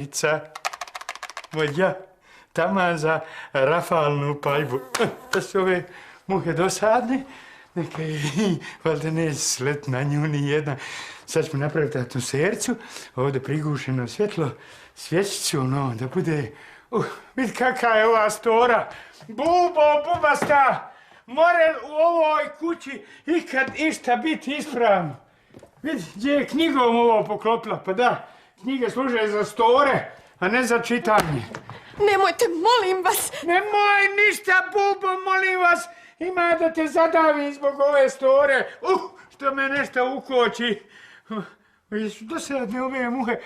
Ica, moja, taman za rafalnu paljbu. Da su ove muhe dosadne, neka i valjda neće slet na nju ni jedna. Sad ćemo napraviti atmosfercu, ovdje prigušeno svjetlo, svječicu, no, da bude... vidi kakva je ova stora. Bubasta, more u ovoj kući ikad išta biti ispravno. Vidi, gdje je knjigom ovo poklopila, pa da, knjige služe za store, a ne za čitanje. Nemojte, molim vas! Nemoj ništa, Bubo, molim vas! Ima da te zadavim zbog ove store. Što me nešto ukoči. Jesu dosadne ove muhe.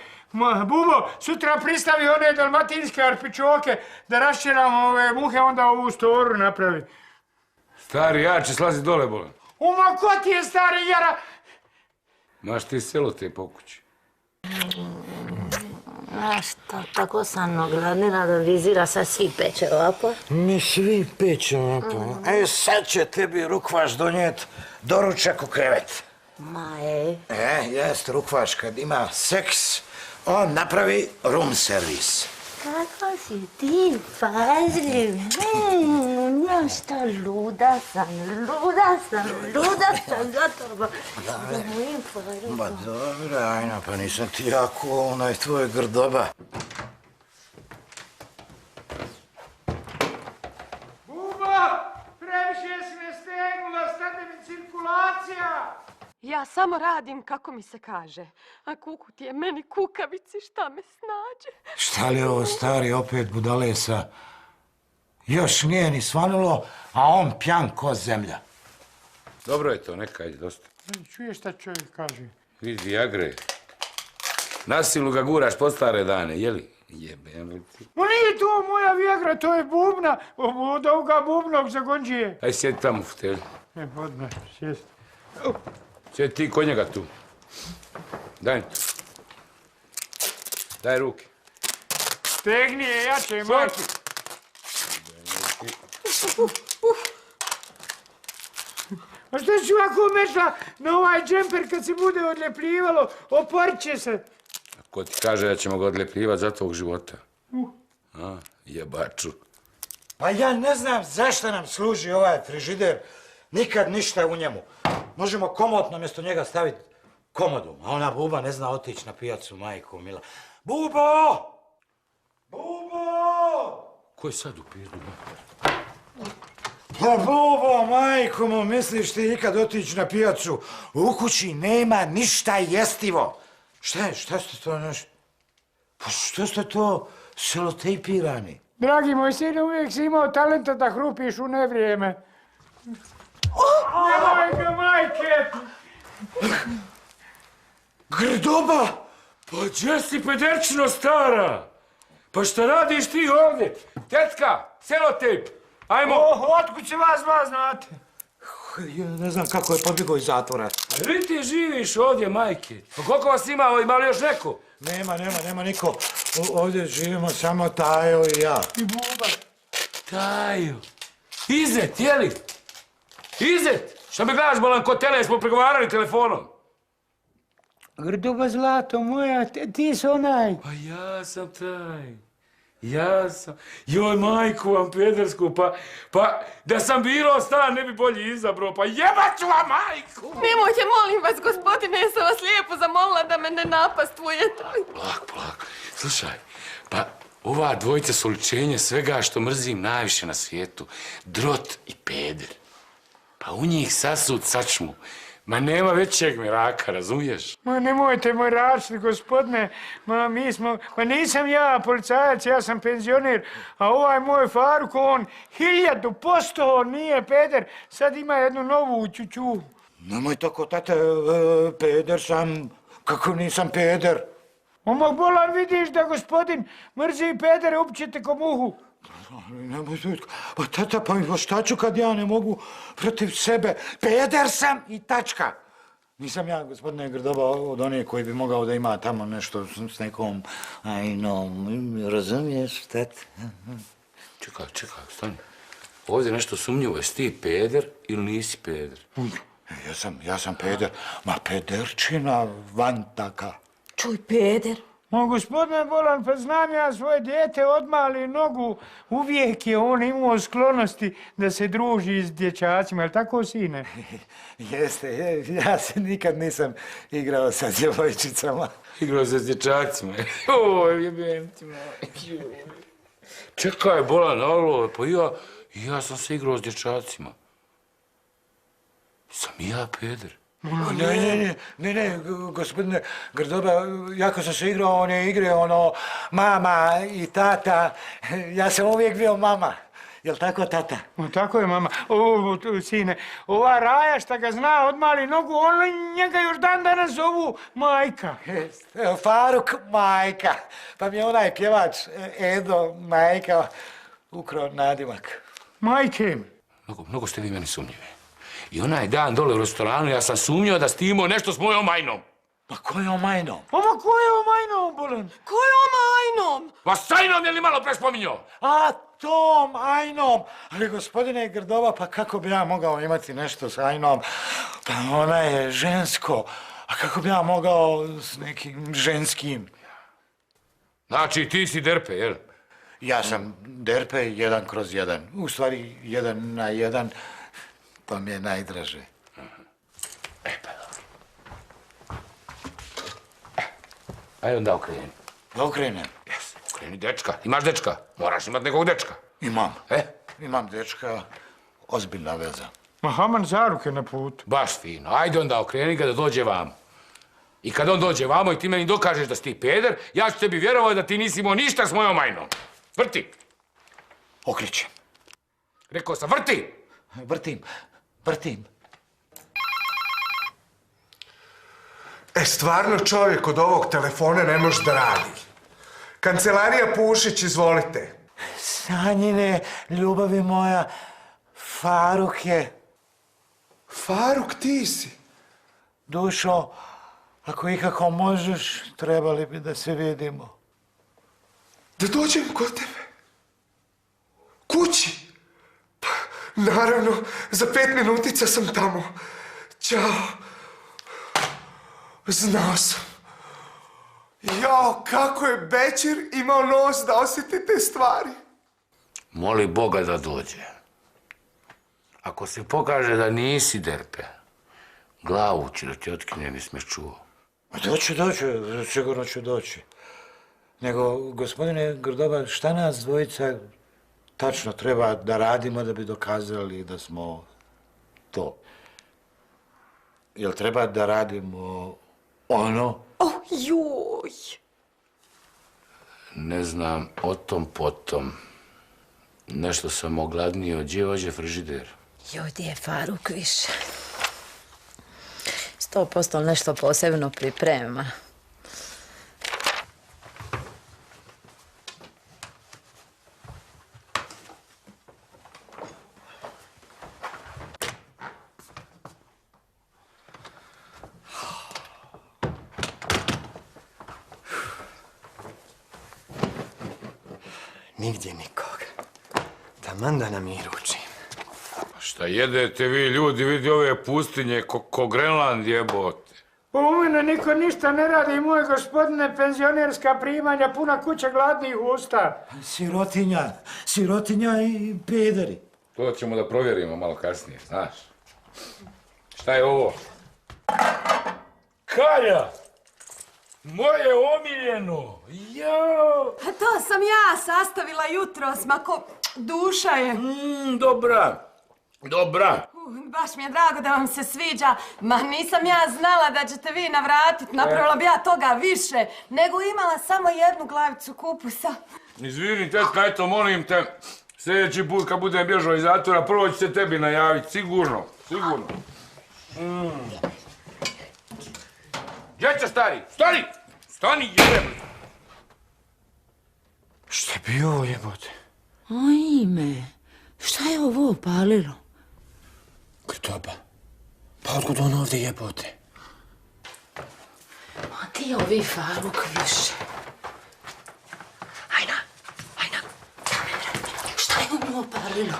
Bubo, sutra pristavi one dalmatinske arpičoke da raščeramo ove muhe, onda ovu storu napravi. Stari jači, slazi dole, bolan. Ma ko ti je stari jara? Maš ti selo te po kući. Znaš što, tako sam ogladnila da vizira sad svi peče ovako. Mi svi peče ovako. Sad će tebi Rukvaš donijet doručak u krevet. Ma Jest, Rukvaš, kad ima seks, on napravi room service. Kako si ti pažljiv. Ja šta, luda sam za tobom. Za mojim porukom. Ma dobro, Ajna, pa nisam ti jako onaj tvoj grdoba. Bubo, previše si me stegnula, stane mi cirkulacija. Ja samo radim kako mi se kaže. A kuku ti je meni kukavici, šta me snađe. Šta li ovo stari opet budalesa? Još nije ni svanulo, a on pjan ko zemlja. Dobro je to, neka je dosta. Čuješ šta čovjek kaže? Vidi, Jagre. Nasilu ga guraš po stare dane, jeli? Jebem ti. Ma nije to moja Viagra, to je bubna. Od ovoga bubnog za gonđije. Aj sjedi tamo u fotelju. Odmah, sjest. Sjedi ti kod njega tu. Daj mi to. Daj ruke. Stegni je jače, majke. A što si ovako mešla na ovaj džemper kad se bude odljepljivalo? Oporit će se. A ko ti kaže da ćemo ga odljepljivat za tvog života? A, jebaču. Pa ja ne znam zašto nam služi ovaj frižider. Nikad ništa u njemu. Možemo komotno mjesto njega staviti komodu. A ona Buba ne zna otići na pijacu, majko mila. Bubo! Bubo! Ko je sad u pizdu? Pa Bubo, majko mu, misliš ti ikad otići na pijacu? U kući nema ništa jestivo. Šta ste to nešto? Pa što ste to selotejpirani? Dragi moj sine, uvijek si imao talenta da hrupiš u nevrijeme. Nemoj ga, majke! Grdoba! Pa gdje si pederčino stara? Pa šta radiš ti ovdje? Tetka, selotejp, ajmo! Otkud se vas dva znate? Ja ne znam kako je pobjegao iz zatvora. Ali ti živiš ovdje, majke. Pa koliko vas ima, ima li još neko? Nema niko. Ovdje živimo samo Tajo i ja. I Buba. Tajo. Izet, jeli? Izet! Šta me gledaš, bolan, ko tele, smo pregovarali telefonom. Grdoba zlato moja, ti si onaj. Pa ja sam taj. Ja sam. Joj, majku vam pedersku, pa da sam birao stan ne bi bolje izabrao, pa jebat ću vam majku! Nemojte, molim vas, gospodine, ja sam vas lijepo zamolila da me ne napastvujete. Polako. Slušaj, pa ova dvojica su oličenje svega što mrzim najviše na svijetu. Drot i peder. Pa u njih sasud sačmu. Ma nema većeg miraka, razumiješ? Ma nemojte moj račni, gospodine. Ma nisam ja policajac, ja sam penzioner. A ovaj moj Faruk, on 1000% nije peder. Sad ima jednu novu čuču. Nemoj tako, tate, peder sam. Kako nisam peder? Omog bolan, vidiš da gospodin mrzi pedere, upćete ko muhu. Nemoj, pa tata, pa šta ću kad ja ne mogu protiv sebe? Peder sam i tačka. Nisam ja, gospodine Grdoba, od onih koji bi mogao da ima tamo nešto s nekom Ajnom, razumiješ, tata? Čekaj, stani. Ovdje nešto sumnjivo, jesi ti peder ili nisi peder? Ja sam peder, ma pederčina van taka. Čuj, peder. Gospodine Bolan, pa znam ja svoje dijete od mali nogu, uvijek je on imao sklonosti da se druži s dječacima, je li tako, sine? Jeste, ja se nikad nisam igrao sa djevojčicama. Igrao se s dječacima. Joj, jebem ti moj. Čekaj, Bolan, alo, pa ja sam se igrao s dječacima. Sam ja peder. Ne, gospodine Grdoba, jako sam se igrao one igre, mama i tata. Ja sam uvijek bio mama. Jel' tako, tata? Tako je, mama. Sine, ova Raja šta ga zna od mali nogu, on njega još dan danas zovu majka. Evo, Faruk majka. Pa mi je onaj pjevač Edo majka ukrao nadimak. Majke. Mnogo ste vi meni sumnjivi. I onaj dan dole u restoranu ja sam sumnjao da ste imao nešto s mojom majnom. Pa kojom majnom? Oma, kojom majnom, Bolan? Kojom majnom? Pa s tajnom je li malo prespominjao? A tom Ajnom. Ali gospodine Grdova, pa kako bi ja mogao imati nešto s Ajnom? Pa ona je žensko. A kako bi ja mogao s nekim ženskim? Znači ti si derpe, jel? Ja sam derpe 1/1. U stvari 1/1. To mi je najdraže. Pa dobro. Ajde onda okreni. Da okrenem? Jes, okreni dečka. Imaš dečka? Moraš imat nekog dečka. Imam. Imam dečka. Ozbiljna veza. Ma Haman Zaruk je na putu. Baš fino. Ajde onda okreni ga da dođe vamo. I kad on dođe vamo i ti meni dokažeš da si ti peder, ja ću tebi vjerovati da ti nisi imao ništa s mojom majnom. Vrti. Okrećem. Rekao sam, vrti! Vrtim. Stvarno čovjek od ovog telefona ne može da radi. Kancelarija Pušić, izvolite. Sanjine, ljubavi moja, Faruk je. Faruk, ti si. Dušo, ako ikako možeš, trebali bi da se vidimo. Da dođem kod tebe. Kući. Pa, naravno, za 5 minutica sam tamo. Ćao. Znao sam. Jao, kako je Bećir imao nos da osjeti te stvari. Moli Boga da dođe. Ako se pokaže da nisi derpe, glavu ću da ti otkine, nismeš čuo. Doći, sigurno ću doći. Nego, gospodine Grdoba, šta nas dvojica tačno treba da radimo da bi dokazali da smo to? Jel treba da radimo ono? Joj. Ne znam, o tom potom. Nešto sam ogladnio, gdje ođe frižider? Joj, gdje je Faruk više? 100% nešto posebno priprema. Nigdje nikog. Taman da nam ruči. Šta jedete vi ljudi, vidi ove pustinje ko Grenland jebote. U mene niko ništa ne radi, moj gospodine, penzionerska primanja, puna kuća gladnih usta. Sirotinja i pederi. To ćemo da provjerimo malo kasnije, znaš. Šta je ovo? Kalja! Moje omiljeno! Jao! A to sam ja sastavila jutros, mako duša je. Dobra. Baš mi je drago da vam se sviđa. Ma nisam ja znala da ćete vi navratit. Napravila bi ja toga više. Nego imala samo jednu glavicu kupusa. Izvini, tetka, eto, molim te. Sljedeći put kad budem bježao iz zatvora, prvo ću se tebi najaviti. Sigurno. Gdje će stari? Stani, jebem! Šta bi ovo jebote? Ajme, šta je ovo upalilo? Grdoba. Pa otkud on ovdje jebote? A ti ovi Faruk više. Ajna. Šta je ono upalilo?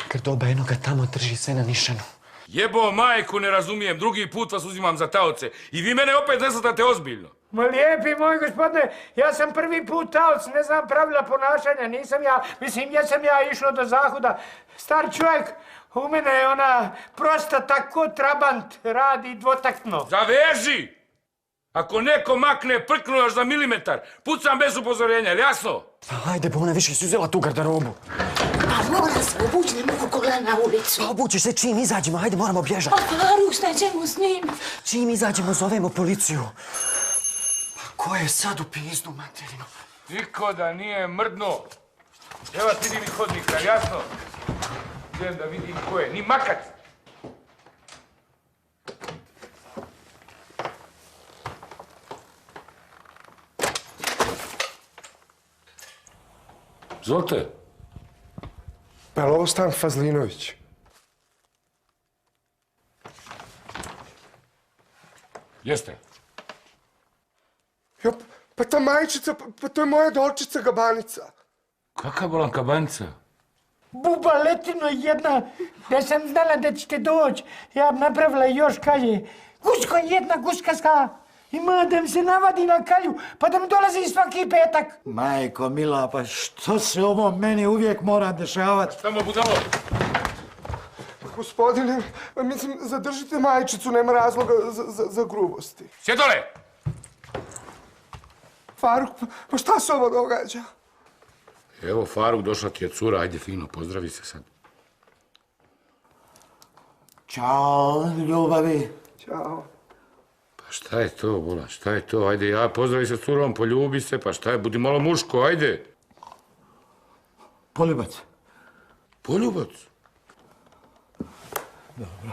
Grdoba, jednoga tamo drži sve na nišanu. Jebo majku, ne razumijem, drugi put vas uzimam za taoce. I vi mene opet ne shvatate ozbiljno. Ma lijepi moj gospodine, ja sam prvi put taoc, ne znam pravila ponašanja, nisam ja, mislim, jesam ja išao do zahoda. Star čovjek, u mene je ona prosta tako trabant, radi dvotaktno. Zaveži! Ako neko makne prknu još za milimetar, pucam bez upozorenja, jel jasno? Ajde, pa ona više si uzela tu garderobu. Pa mora se obući, ne mogu ko gleda na ulicu. Pa obući se čim izađemo, ajde, moramo bježati. Pa Faruk, šta ćemo s njim? Čim izađemo, zovemo policiju. Pa ko je sad u pizdu, materinu? Niko da nije mrdno. Evo ti ni hodnika, jel jasno? Idem da vidim ko je, ni makac. Zvolite. Pa je li ovo stan Fazlinović? Jeste. Jo, pa ta majčica, pa to je moja dolčica Gabanica. Kaka bolanka banica? Buba letino jedna, da sam znala da ćete doći, ja bi napravila još kalje. Guško jedna guškaska, ima da mi se navadi na kalju, pa da mi dolazi svaki petak. Majko mila, pa što se ovo meni uvijek mora dešavati? Samo budalo. Gospodine, mislim, zadržite majčicu, nema razloga za grubosti. Sjed dole! Faruk, pa šta se ovo događa? Evo, Faruk, došla ti je cura, ajde fino, pozdravi se sad. Ćao, ljubavi. Ćao. Pa šta je to, bola, šta je to? Ajde, ja pozdravi se s curom, poljubi se, pa šta je, budi malo muško, ajde. Poljubac. Poljubac? Dobro.